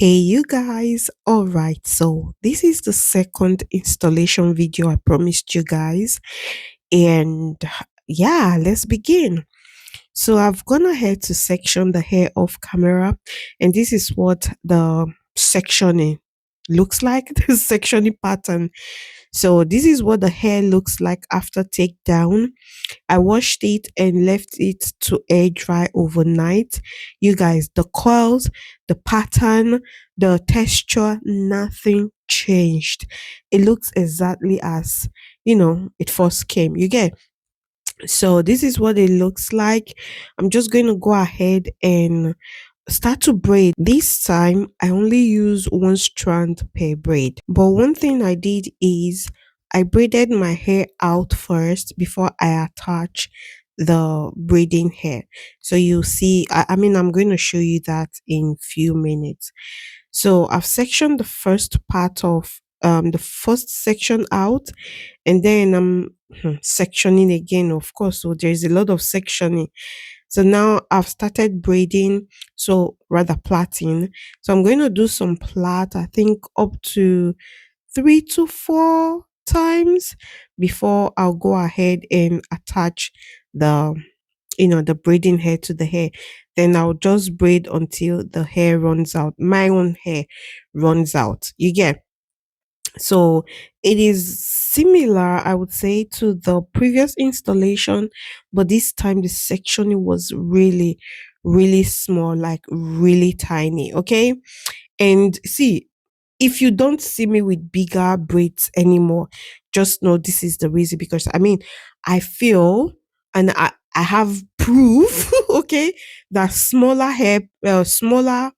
Hey you guys, all right, so this is the second installation video I promised you guys, and yeah, let's begin. So I've gone ahead to section the hair off camera, and this is what the sectioning looks like, the sectioning pattern. So this is what the hair looks like after takedown. I washed it and left it to air dry overnight. You guys, the coils, the pattern, the texture, nothing changed. It looks exactly as, it first came. You get? So this is what it looks like. I'm just going to go ahead and start to braid. This time I only use one strand per braid. But one thing I did is I braided my hair out first before I attach the braiding hair. So you'll see, I mean, I'm going to show you that in few minutes. So I've sectioned the first part of the first section out, and then I'm sectioning again, of course. So there's a lot of sectioning. So now I've started braiding, so rather plaiting. So I'm going to do some plait, I think up to 3 to 4 times before I'll go ahead and attach the the braiding hair to the hair. Then I'll just braid until the hair runs out. My own hair runs out. You get? So it is similar, I would say, to the previous installation, but this time the section was really, really small, like really tiny. Okay. And see, if you don't see me with bigger braids anymore, just know this is the reason, because I mean, I feel and I have proof, okay, that smaller hair, smaller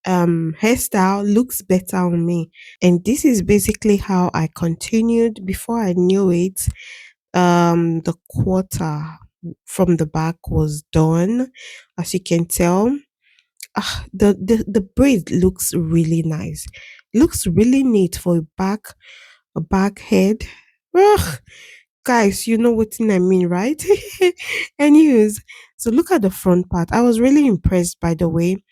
hairstyle looks better on me. And this is basically how I continued. Before I knew it, the quarter from the back was done. As you can tell, the braid looks really nice. Looks really neat for a back head. Ugh, guys, you know what I mean, right? Anyways, so look at the front part. I was really impressed by the way,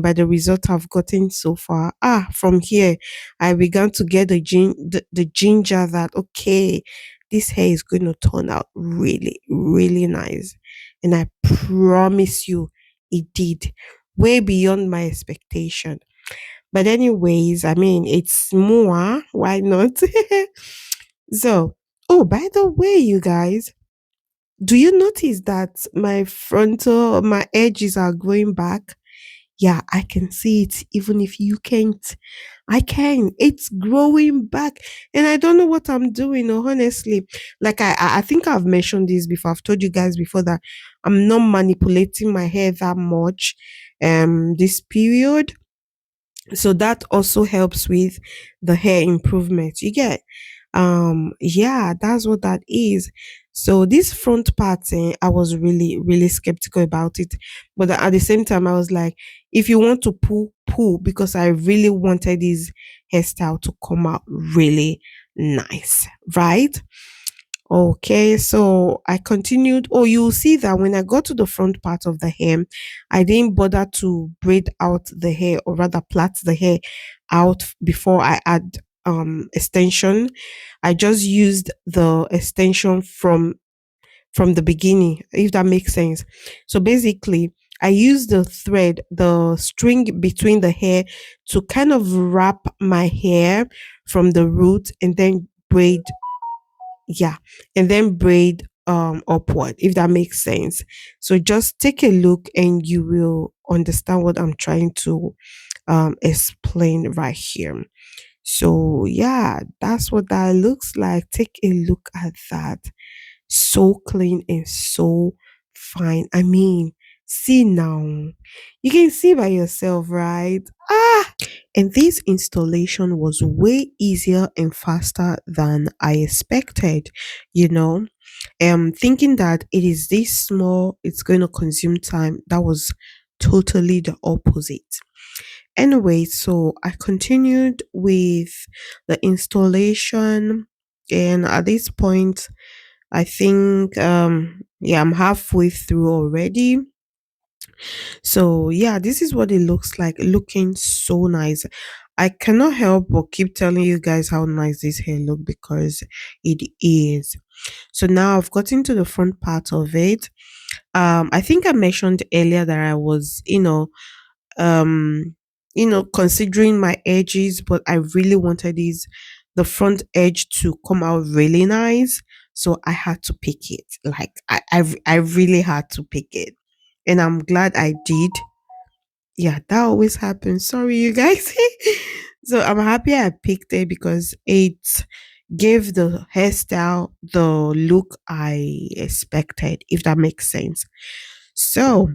by the result I've gotten so far. From here, I began to get the ginger that okay, this hair is going to turn out really, really nice. And I promise you, it did way beyond my expectation. But anyways, I mean, it's more. Why not? So, oh, by the way, you guys, do you notice that my edges are going back? Yeah, I can see it even if you can't. I can. It's growing back. And I don't know what I'm doing, honestly. Like I think I've mentioned this before. I've told you guys before that I'm not manipulating my hair that much this period. So that also helps with the hair improvement. You get? Yeah, that's what that is. So this front part, I was really, really skeptical about it. But at the same time, I was like, if you want to pull, because I really wanted this hairstyle to come out really nice, right? Okay, so I continued. Oh, you'll see that when I got to the front part of the hair, I didn't bother to braid out the hair, or rather plait the hair out before I add extension. I just used the extension from the beginning, if that makes sense. So basically, I used the thread, the string between the hair, to kind of wrap my hair from the root, and then braid, yeah, and then braid upward, if that makes sense. So just take a look and you will understand what I'm trying to explain right here. So yeah, that's what that looks like. Take a look at that. So clean and so fine. I mean, see now. You can see by yourself, right? And this installation was way easier and faster than I expected, you know. Thinking that it is this small, it's going to consume time. That was totally the opposite. Anyway, so I continued with the installation, and at this point, I think yeah, I'm halfway through already. So yeah, this is what it looks like, looking so nice. I cannot help but keep telling you guys how nice this hair look because it is. So now I've gotten to the front part of it. I think I mentioned earlier that I was, um, considering my edges, but I really wanted the front edge to come out really nice. So I had to pick it. Like I really had to pick it. And I'm glad I did. Yeah, that always happens. Sorry, you guys. So I'm happy I picked it because it gave the hairstyle the look I expected, if that makes sense. So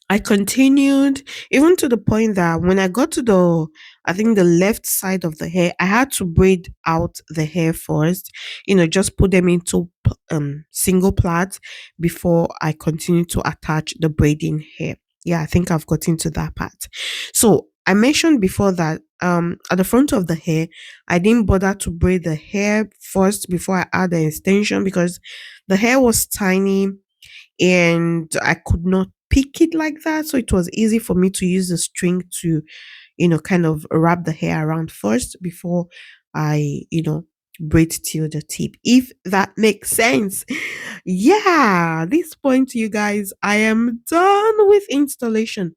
I continued even to the point that when I got to I think the left side of the hair, I had to braid out the hair first, just put them into single plaits before I continue to attach the braiding hair. Yeah, I think I've gotten to that part. So I mentioned before that at the front of the hair, I didn't bother to braid the hair first before I add the extension because the hair was tiny and I could not pick it like that. So it was easy for me to use the string to, kind of wrap the hair around first before I, braid till the tip, if that makes sense. Yeah, this point, you guys, I am done with installation.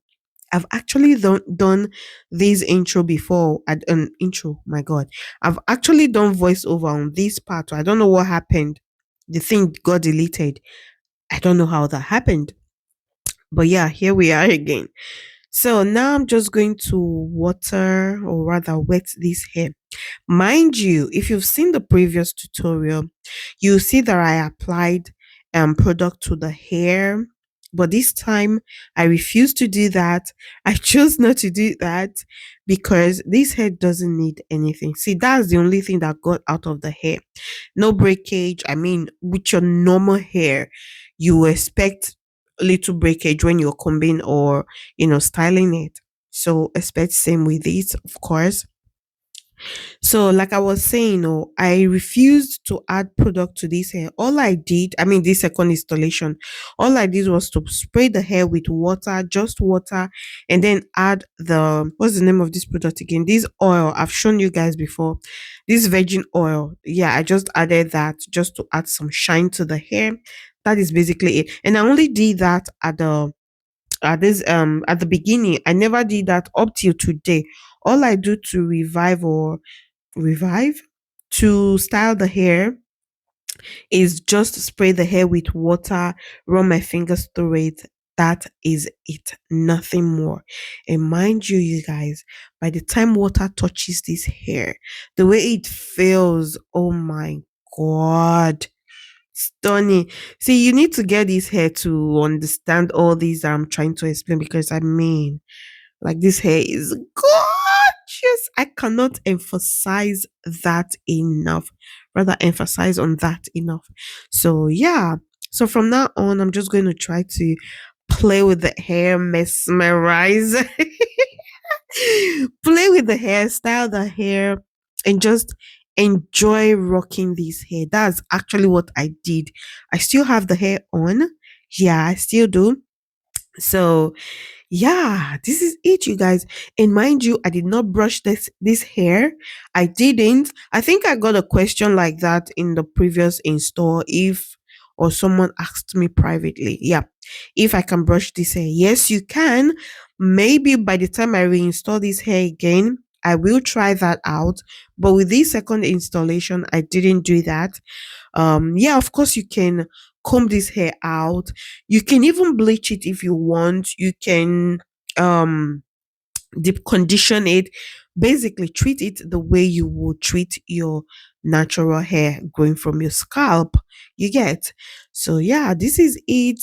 I've actually done this intro before. An intro, my God. I've actually done voiceover on this part. I don't know what happened. The thing got deleted. I don't know how that happened. But yeah, here we are again. So now I'm just going to water or rather wet this hair. Mind you, if you've seen the previous tutorial, you see that I applied product to the hair. But this time I refuse to do that. I chose not to do that because this hair doesn't need anything. See, that's the only thing that got out of the hair. No breakage. I mean, with your normal hair, you expect a little breakage when you're combing or styling it. So expect same with it, of course. So, like I was saying, I refused to add product to this hair. All I did, I mean, this second installation, all I did was to spray the hair with water, just water, and then add what's the name of this product again? This oil I've shown you guys before. This virgin oil. Yeah, I just added that just to add some shine to the hair. That is basically it. And I only did that at the beginning. I never did that up till today. All I do to revive to style the hair is just spray the hair with water, run my fingers through it. That is it, nothing more. And mind you, you guys, by the time water touches this hair, the way it feels, oh my god, stunning. See, you need to get this hair to understand all these I'm trying to explain because I mean, like this hair is gorgeous. I cannot emphasize that enough. Rather emphasize on that enough. So yeah. So from now on, I'm just going to try to play with the hair, mesmerize, play with the hair, style the hair, and just enjoy rocking this hair. That's actually what I did. I still have the hair on. Yeah, I still do. So yeah, this is it, you guys. And mind you, I did not brush this hair. I didn't. I think I got a question like that in the previous install if or someone asked me privately. Yeah. If I can brush this hair. Yes, you can. Maybe by the time I reinstall this hair again, I will try that out. But with this second installation, I didn't do that. Yeah, of course you can comb this hair out. You can even bleach it if you want. You can um deep condition it, basically treat it the way you would treat your natural hair growing from your scalp, you get. So yeah, this is it.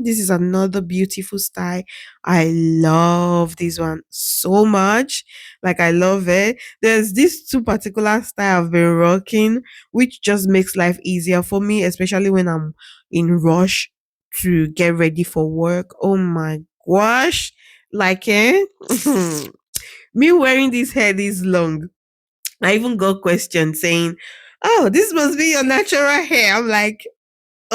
This is another beautiful style. I love this one so much. Like I love it. There's this two particular style I've been rocking which just makes life easier for me, especially when I'm in rush to get ready for work. Oh my gosh, like, me wearing this hair this long, I even got questions saying, "Oh, this must be your natural hair." I'm like,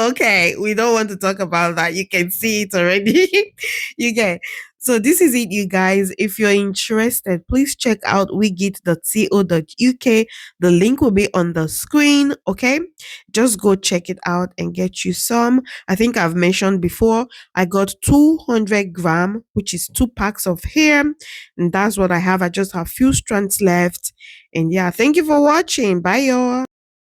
Okay, we don't want to talk about that. You can see it already. You get. So this is it, you guys. If you're interested, please check out wigit.co.uk. The link will be on the screen. Okay, just go check it out and get you some. I think I've mentioned before, I got 200 gram, which is 2 packs of hair, and that's what I have. I just have few strands left. And yeah, thank you for watching. Bye, y'all.